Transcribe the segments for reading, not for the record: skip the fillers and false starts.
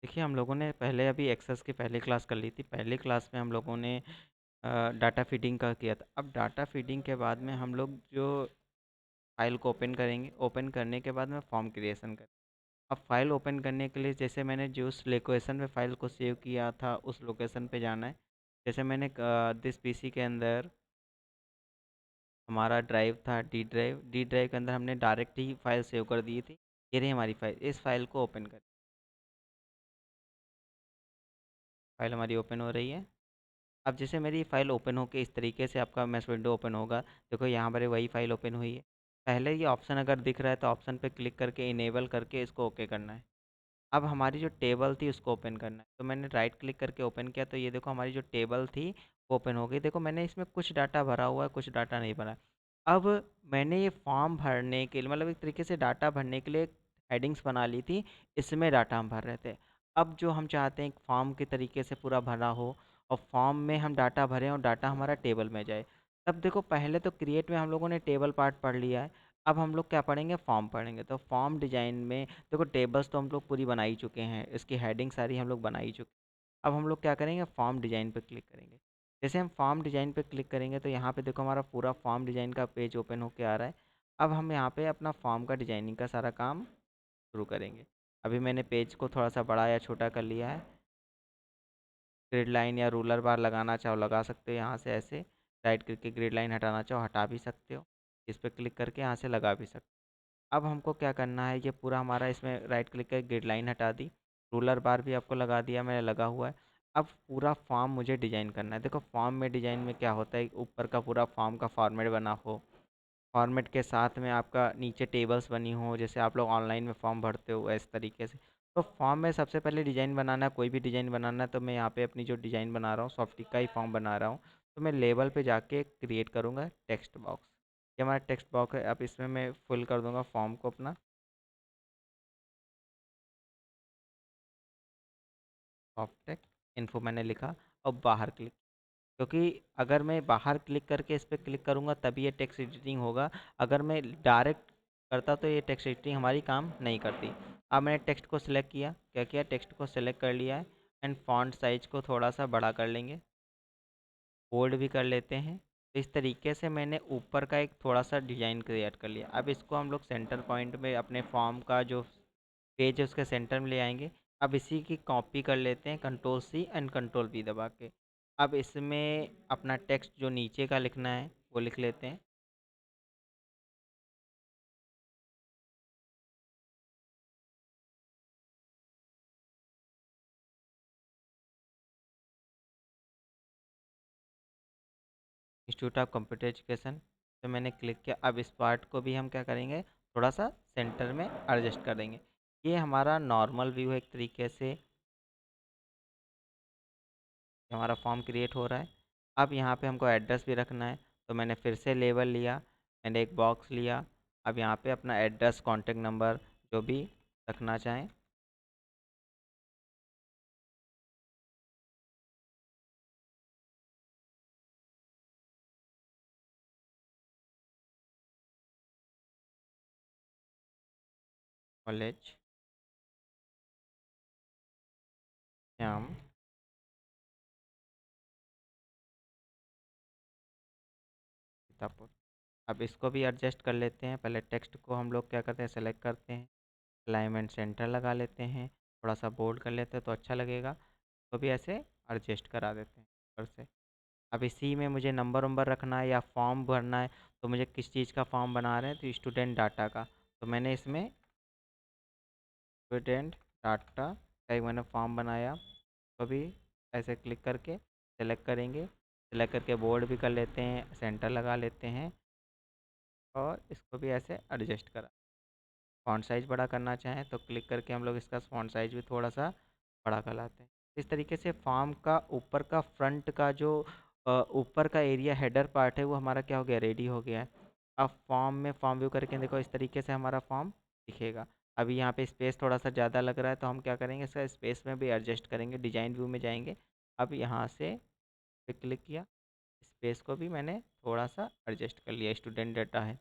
देखिए, हम लोगों ने पहले अभी एक्सेस की पहली क्लास कर ली थी। पहली क्लास में हम लोगों ने डाटा फीडिंग का किया था। अब डाटा फीडिंग के बाद में हम लोग जो फ़ाइल को ओपन करेंगे, ओपन करने के बाद में फॉर्म क्रिएशन करें। अब फ़ाइल ओपन करने के लिए जैसे मैंने जो उस लोकेशन पे फ़ाइल को सेव किया था, उस लोकेशन पे जाना है। जैसे मैंने दिस पीसी के अंदर हमारा ड्राइव था, डी ड्राइव के अंदर हमने डायरेक्ट ही फ़ाइल सेव कर दी थी। ये रही हमारी फ़ाइल। इस फ़ाइल को ओपन करें। फ़ाइल हमारी ओपन हो रही है। अब जैसे मेरी फ़ाइल ओपन होके इस तरीके से आपका मैश विंडो ओपन होगा। देखो यहाँ पर वही फ़ाइल ओपन हुई है। पहले ये ऑप्शन अगर दिख रहा है तो ऑप्शन पे क्लिक करके इनेबल करके इसको ओके करना है। अब हमारी जो टेबल थी उसको ओपन करना है। तो मैंने राइट क्लिक करके ओपन किया तो ये देखो हमारी जो टेबल थी वो ओपन हो गई। देखो मैंने इसमें कुछ डाटा भरा हुआ है, कुछ डाटा नहीं भरा। अब मैंने ये फॉर्म भरने के लिए मतलब एक तरीके से डाटा भरने के लिए हेडिंग्स बना ली थी। इसमें डाटा हम भर रहे थे। अब जो हम चाहते हैं एक फॉर्म के तरीके से पूरा भरा हो और फॉर्म में हम डाटा भरें और डाटा हमारा टेबल में जाए। तब देखो पहले तो क्रिएट में हम लोगों ने टेबल पार्ट पढ़ लिया है। अब हम लोग क्या पढ़ेंगे, फॉर्म पढ़ेंगे। तो फॉर्म डिजाइन में देखो टेबल्स तो हम लोग पूरी बना ही चुके हैं, इसकी हेडिंग सारी हम लोग बना ही चुके हैं। अब हम लोग क्या करेंगे, फॉर्म डिजाइन पे क्लिक करेंगे। जैसे हम फॉर्म डिजाइन पे क्लिक करेंगे तो यहाँ पे देखो हमारा पूरा फॉर्म डिजाइन का पेज ओपन होके आ रहा है। अब हम यहाँ पे अपना फॉर्म का डिजाइनिंग का सारा काम शुरू करेंगे। अभी मैंने पेज को थोड़ा सा बड़ा या छोटा कर लिया है। ग्रिड लाइन या रूलर बार लगाना चाहो लगा सकते हो, यहाँ से ऐसे राइट करके ग्रिड लाइन हटाना चाहो हटा भी सकते हो। इस पर क्लिक करके यहाँ से लगा भी सकते हो। अब हमको क्या करना है, ये पूरा हमारा इसमें राइट क्लिक करके ग्रिड लाइन हटा दी। रूलर बार भी आपको लगा दिया, मैंने लगा हुआ है। अब पूरा फॉर्म मुझे डिज़ाइन करना है। देखो फॉर्म में डिज़ाइन में क्या होता है, ऊपर का पूरा फॉर्म का फॉर्मेट बना हो, फॉर्मेट के साथ में आपका नीचे टेबल्स बनी हो, जैसे आप लोग ऑनलाइन में फॉर्म भरते हो इस तरीके से। तो फॉर्म में सबसे पहले डिज़ाइन बनाना है, कोई भी डिज़ाइन बनाना है। तो मैं यहाँ पे अपनी जो डिज़ाइन बना रहा हूँ सॉफ्टिक का ही फॉर्म बना रहा हूँ। तो मैं लेबल पे जाके क्रिएट करूँगा टेक्स्ट बॉक्स। ये हमारा टेक्स्ट बॉक्स है। अब इसमें मैं फुल कर दूँगा फॉर्म को अपना। सॉफ्टेक इन्फो मैंने लिखा और बाहर क्लिक। क्योंकि अगर मैं बाहर क्लिक करके इस पर क्लिक करूँगा तभी ये टेक्स्ट एडिटिंग होगा। अगर मैं डायरेक्ट करता तो ये टेक्स्ट एडिटिंग हमारी काम नहीं करती। अब मैंने टेक्स्ट को सिलेक्ट किया, क्या किया, टेक्स्ट को सिलेक्ट कर लिया है। एंड फॉन्ट साइज को थोड़ा सा बड़ा कर लेंगे, बोल्ड भी कर लेते हैं। तो इस तरीके से मैंने ऊपर का एक थोड़ा सा डिज़ाइन क्रिएट कर लिया। अब इसको हम लोग सेंटर पॉइंट में अपने फॉर्म का जो पेज है उसके सेंटर में ले आएंगे। अब इसी की कॉपी कर लेते हैं control C and control V दबा के। अब इसमें अपना टेक्स्ट जो नीचे का लिखना है वो लिख लेते हैं। इंस्टीट्यूट ऑफ कंप्यूटर एजुकेशन पे मैंने क्लिक किया। अब इस पार्ट को भी हम क्या करेंगे, थोड़ा सा सेंटर में एडजस्ट कर देंगे। ये हमारा नॉर्मल व्यू है एक तरीके से। हमारा फॉर्म क्रिएट हो रहा है। अब यहाँ पे हमको एड्रेस भी रखना है। तो मैंने फिर से लेबल लिया एंड एक बॉक्स लिया। अब यहाँ पे अपना एड्रेस, कॉन्टेक्ट नंबर जो भी रखना चाहें। कॉलेज श्याम सीतापुर। अब इसको भी एडजस्ट कर लेते हैं। पहले टेक्स्ट को हम लोग क्या करते हैं, सेलेक्ट करते हैं, अलाइनमेंट सेंटर लगा लेते हैं, थोड़ा सा बोल्ड कर लेते हैं तो अच्छा लगेगा। तो भी ऐसे एडजस्ट करा देते हैं ऊपर से। अब इसी में मुझे नंबर वंबर रखना है या फॉर्म भरना है। तो मुझे किस चीज़ का फॉर्म बना रहे हैं, तो स्टूडेंट डाटा का। तो मैंने इसमें स्टूडेंट डाटा का एक मैंने फॉर्म बनाया। तो भी ऐसे क्लिक करके सेलेक्ट करेंगे, सेलेक्ट करके बोल्ड भी कर लेते हैं, सेंटर लगा लेते हैं और इसको भी ऐसे एडजस्ट करा। फ़ॉन्ट साइज़ बड़ा करना चाहें तो क्लिक करके हम लोग इसका फ़ॉन्ट साइज़ भी थोड़ा सा बड़ा कर लाते हैं। इस तरीके से फॉर्म का ऊपर का फ्रंट का जो ऊपर का एरिया हेडर पार्ट है वो हमारा क्या हो गया, रेडी हो गया है। अब फॉर्म में फॉर्म व्यू करके देखो इस तरीके से हमारा फॉर्म दिखेगा। अभी यहाँ पे स्पेस थोड़ा सा ज़्यादा लग रहा है तो हम क्या करेंगे, इसका स्पेस में भी एडजस्ट करेंगे, डिजाइन व्यू में जाएंगे। अब यहाँ से पे क्लिक किया, स्पेस को भी मैंने थोड़ा सा एडजस्ट कर लिया। स्टूडेंट डाटा है।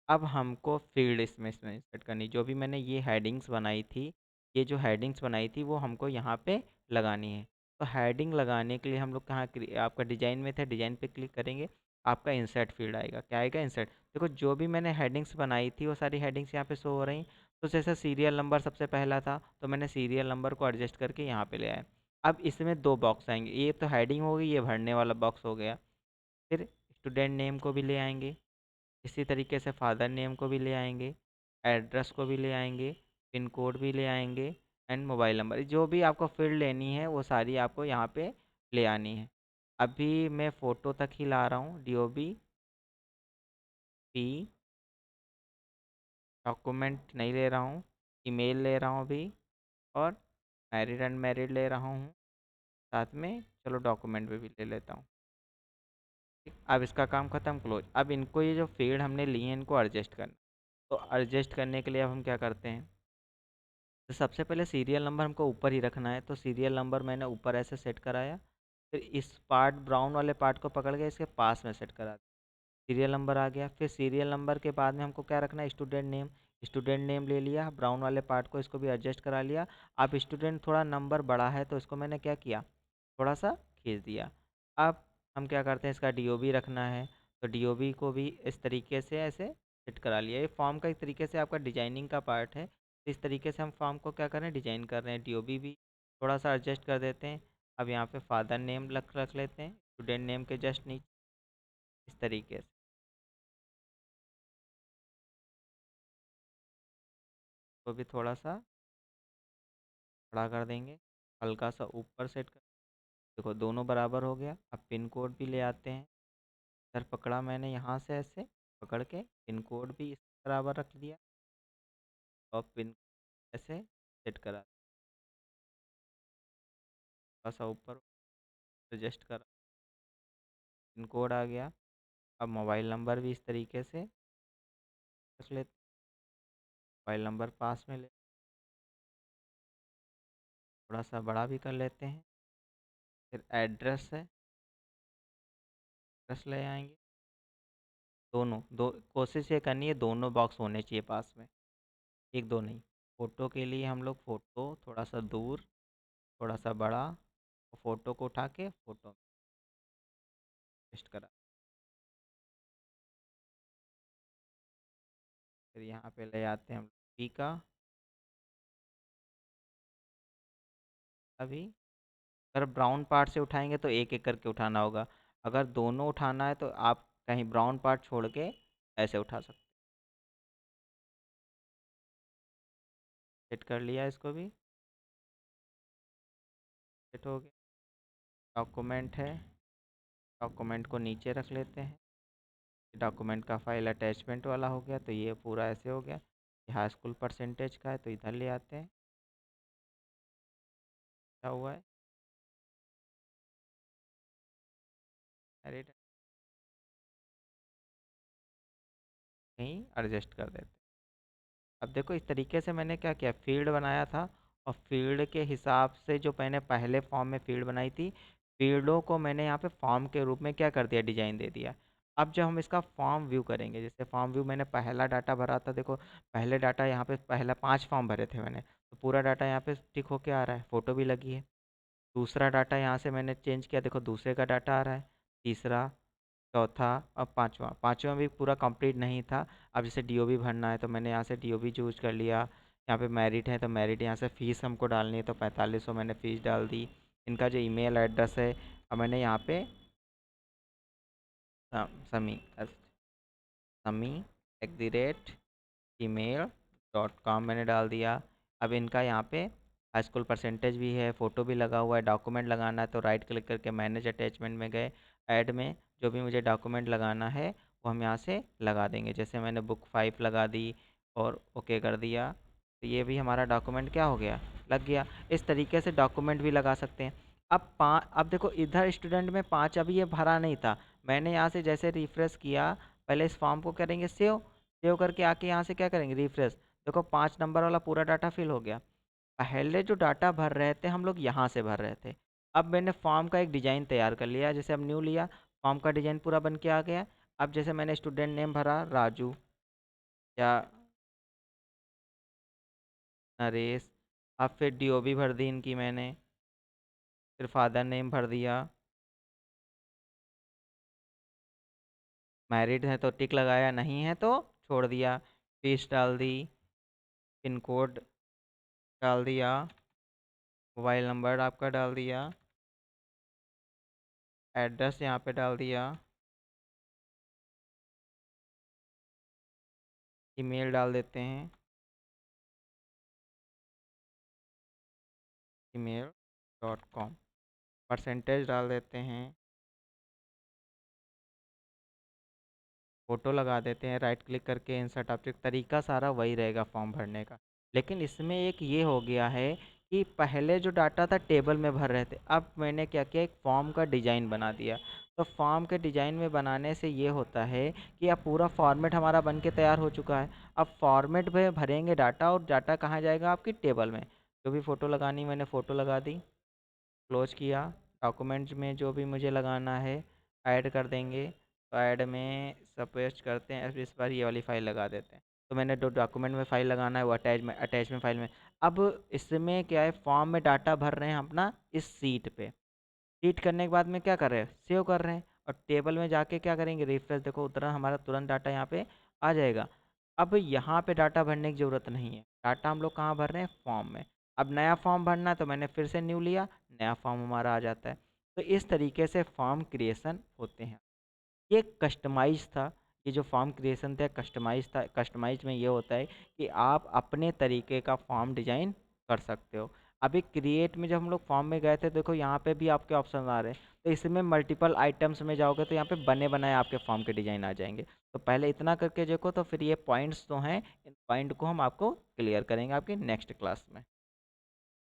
अब हमको फील्ड इसमें इसमें सेट करनी, जो भी मैंने ये हेडिंग्स बनाई थी ये जो हेडिंग्स बनाई थी वो हमको यहाँ पे लगानी है। तो हेडिंग लगाने के लिए हम लोग कहाँ आपका डिजाइन में था, डिजाइन पे क्लिक करेंगे, आपका इंसर्ट फील्ड आएगा। क्या आएगा? इंसर्ट। देखो जो भी मैंने हेडिंग्स बनाई थी वो सारी हेडिंग्स यहाँ पे शो हो रही। तो जैसे सीरियल नंबर सबसे पहला था, तो मैंने सीरियल नंबर को एडजस्ट करके यहाँ पे ले आया। अब इसमें दो बॉक्स आएंगे, ये तो हेडिंग हो गई, ये भरने वाला बॉक्स हो गया। फिर स्टूडेंट नेम को भी ले आएंगे, इसी तरीके से फादर नेम को भी ले आएंगे, एड्रेस को भी ले आएंगे, पिन कोड भी ले आएंगे, एंड मोबाइल नंबर। जो भी आपको फील्ड लेनी है वो सारी आपको यहाँ पे ले आनी है। अभी मैं फ़ोटो तक ही ला रहा हूँ, DOB, डॉक्यूमेंट नहीं ले रहा हूँ, ईमेल ले रहा हूँ अभी, और मैरिड एंड मैरिड ले रहा हूँ साथ में। चलो डॉक्यूमेंट पे भी ले लेता हूँ। ठीक, अब इसका काम ख़त्म, क्लोज। अब इनको ये जो फील्ड हमने लिए हैं इनको एडजस्ट करना। तो एडजस्ट करने के लिए अब हम क्या करते हैं, तो सबसे पहले सीरियल नंबर हमको ऊपर ही रखना है, तो सीरियल नंबर मैंने ऊपर ऐसे सेट कराया। फिर इस पार्ट ब्राउन वाले पार्ट को पकड़ के इसके पास में सेट करा, सीरियल नंबर आ गया। फिर सीरियल नंबर के बाद में हमको क्या रखना है, स्टूडेंट नेम। स्टूडेंट नेम ले लिया ब्राउन वाले पार्ट को, इसको भी एडजस्ट करा लिया। अब स्टूडेंट थोड़ा नंबर बड़ा है तो इसको मैंने क्या किया, थोड़ा सा खींच दिया। अब हम क्या करते हैं, इसका DOB रखना है, तो DOB को भी इस तरीके से ऐसे सेट करा लिया। ये फॉर्म का एक तरीके से आपका डिजाइनिंग का पार्ट है। तो इस तरीके से हम फॉर्म को क्या कर रहे हैं, डिजाइन कर रहे हैं। DOB भी थोड़ा सा एडजस्ट कर देते हैं। अब यहाँ पे फादर नेम रख लेते हैं स्टूडेंट नेम के जस्ट नीचे, इस तरीके से। तो भी थोड़ा सा बड़ा कर देंगे, हल्का सा ऊपर सेट कर। देखो दोनों बराबर हो गया। अब पिन कोड भी ले आते हैं, इधर पकड़ा मैंने, यहाँ से ऐसे पकड़ के पिन कोड भी इस बराबर रख दिया, और पिन ऐसे सेट करा, थोड़ा सा ऊपर एडजस्ट करा, पिन कोड आ गया। अब मोबाइल नंबर भी इस तरीके से रख लेते, मोबाइल नंबर पास में ले, थोड़ा सा बड़ा भी कर लेते हैं। फिर एड्रेस है, एड्रेस ले आएंगे। दोनों दो कोशिश ये करनी है दोनों बॉक्स होने चाहिए पास में, एक दो नहीं। फ़ोटो के लिए हम लोग फ़ोटो थोड़ा सा दूर, थोड़ा सा बड़ा, और फ़ोटो को उठा के फ़ोटो में पेस्ट करा। फिर यहाँ पे ले आते हैं हम पी का। अभी अगर ब्राउन पार्ट से उठाएंगे तो एक एक करके उठाना होगा, अगर दोनों उठाना है तो आप कहीं ब्राउन पार्ट छोड़ के ऐसे उठा सकते। सेट कर लिया, इसको भी सेट हो गया। डॉक्यूमेंट है, डॉक्यूमेंट को नीचे रख लेते हैं। डॉक्यूमेंट का फाइल अटैचमेंट वाला हो गया, तो ये पूरा ऐसे हो गया। ये हाई स्कूल परसेंटेज का है, तो इधर ले आते हैं। क्या हुआ है, अरे कहीं एडजस्ट कर देते हैं। अब देखो इस तरीके से मैंने क्या किया, फील्ड बनाया था, और फील्ड के हिसाब से जो मैंने पहले फॉर्म में फील्ड बनाई थी, फील्डों को मैंने यहाँ पे फॉर्म के रूप में क्या कर दिया, डिजाइन दे दिया। अब जब हम इसका फॉर्म व्यू करेंगे, जैसे फॉर्म व्यू मैंने पहला डाटा भरा था, देखो पहले डाटा यहाँ पे पहला 5 फॉर्म भरे थे मैंने, तो पूरा डाटा यहाँ पे टिक होके आ रहा है, फ़ोटो भी लगी है। दूसरा डाटा यहाँ से मैंने चेंज किया, देखो दूसरे का डाटा आ रहा है, तीसरा, चौथा, अब पाँचवा। पाँचवा भी पूरा कंप्लीट नहीं था। अब जैसे DOB भरना है तो मैंने यहाँ से DOB चूज कर लिया। यहाँ पे मैरिड है तो मैरिड, यहाँ से फ़ीस हमको डालनी है तो 4500 मैंने फ़ीस डाल दी। इनका जो ईमेल एड्रेस है, अब मैंने यहाँ पे समी समी @gmail.com मैंने डाल दिया। अब इनका यहाँ पे हाई स्कूल परसेंटेज भी है, फ़ोटो भी लगा हुआ है। डॉक्यूमेंट लगाना है तो राइट क्लिक करके मैनेज अटैचमेंट में गए, ऐड में जो भी मुझे डॉक्यूमेंट लगाना है वो हम यहाँ से लगा देंगे। जैसे मैंने बुक 5 लगा दी और ओके कर दिया, तो ये भी हमारा डॉक्यूमेंट क्या हो गया, लग गया। इस तरीके से डॉक्यूमेंट भी लगा सकते हैं। अब देखो इधर स्टूडेंट में 5 अभी ये भरा नहीं था, मैंने यहाँ से जैसे रिफ्रेश किया, पहले इस फॉर्म को करेंगे सेव, सेव करके आके यहाँ से क्या करेंगे, रिफ्रेश। देखो 5 नंबर वाला पूरा डाटा फिल हो गया। पहले जो डाटा भर रहे थे हम लोग यहाँ से भर रहे थे। अब मैंने फॉर्म का एक डिज़ाइन तैयार कर लिया, जैसे अब न्यू लिया, फॉर्म का डिज़ाइन पूरा बन के आ गया। अब जैसे मैंने स्टूडेंट नेम भरा राजू, या नरेश, अब फिर DOB भर दी इनकी मैंने, फिर फादर नेम भर दिया, मैरिड है तो टिक लगाया, नहीं है तो छोड़ दिया, फीस डाल दी, पिन कोड डाल दिया, मोबाइल नंबर आपका डाल दिया, एड्रेस यहाँ पे डाल दिया, ईमेल डाल देते हैं, email.com, परसेंटेज डाल देते हैं, फ़ोटो लगा देते हैं, राइट क्लिक करके इंसर्ट ऑब्जेक्ट, तरीका सारा वही रहेगा फॉर्म भरने का। लेकिन इसमें एक ये हो गया है कि पहले जो डाटा था टेबल में भर रहे थे, अब मैंने क्या किया, एक फॉर्म का डिज़ाइन बना दिया। तो फॉर्म के डिज़ाइन में बनाने से ये होता है कि अब पूरा फॉर्मेट हमारा बन के तैयार हो चुका है। अब फॉर्मेट में भरेंगे डाटा, और डाटा कहाँ जाएगा, आपकी टेबल में। जो भी फ़ोटो लगानी मैंने फ़ोटो लगा दी, क्लोज किया, डॉक्यूमेंट्स में जो भी मुझे लगाना है ऐड कर देंगे। तो ऐड में सपोज करते हैं, इस बार ये वाली फ़ाइल लगा देते हैं। तो मैंने जो डॉक्यूमेंट में फ़ाइल लगाना है वो अटैचमेंट फ़ाइल में। अब इसमें क्या है, फॉर्म में डाटा भर रहे हैं अपना इस सीट पे। सीट करने के बाद में क्या कर रहे हैं, सेव कर रहे हैं, और टेबल में जाके क्या करेंगे, रिफ्रेश, देखो उतना हमारा तुरंत डाटा यहाँ पे आ जाएगा। अब यहाँ पे डाटा भरने की ज़रूरत नहीं है, डाटा हम लोग कहाँ भर रहे हैं, फॉर्म में। अब नया फॉर्म भरना है तो मैंने फिर से न्यू लिया, नया फॉर्म हमारा आ जाता है। तो इस तरीके से फॉर्म क्रिएशन होते हैं। ये कस्टमाइज़ था, ये जो फॉर्म क्रिएशन था कस्टमाइज़ था। कस्टमाइज़ में ये होता है कि आप अपने तरीके का फॉर्म डिज़ाइन कर सकते हो। अभी क्रिएट में जब हम लोग फॉर्म में गए थे, देखो यहाँ पे भी आपके ऑप्शन आ रहे हैं। तो इसमें मल्टीपल आइटम्स में जाओगे तो यहाँ पे बने बनाए आपके फॉर्म के डिज़ाइन आ जाएंगे। तो पहले इतना करके देखो, तो फिर ये पॉइंट्स जो हैं, इन पॉइंट को हम आपको क्लियर करेंगे आपकी नेक्स्ट क्लास में।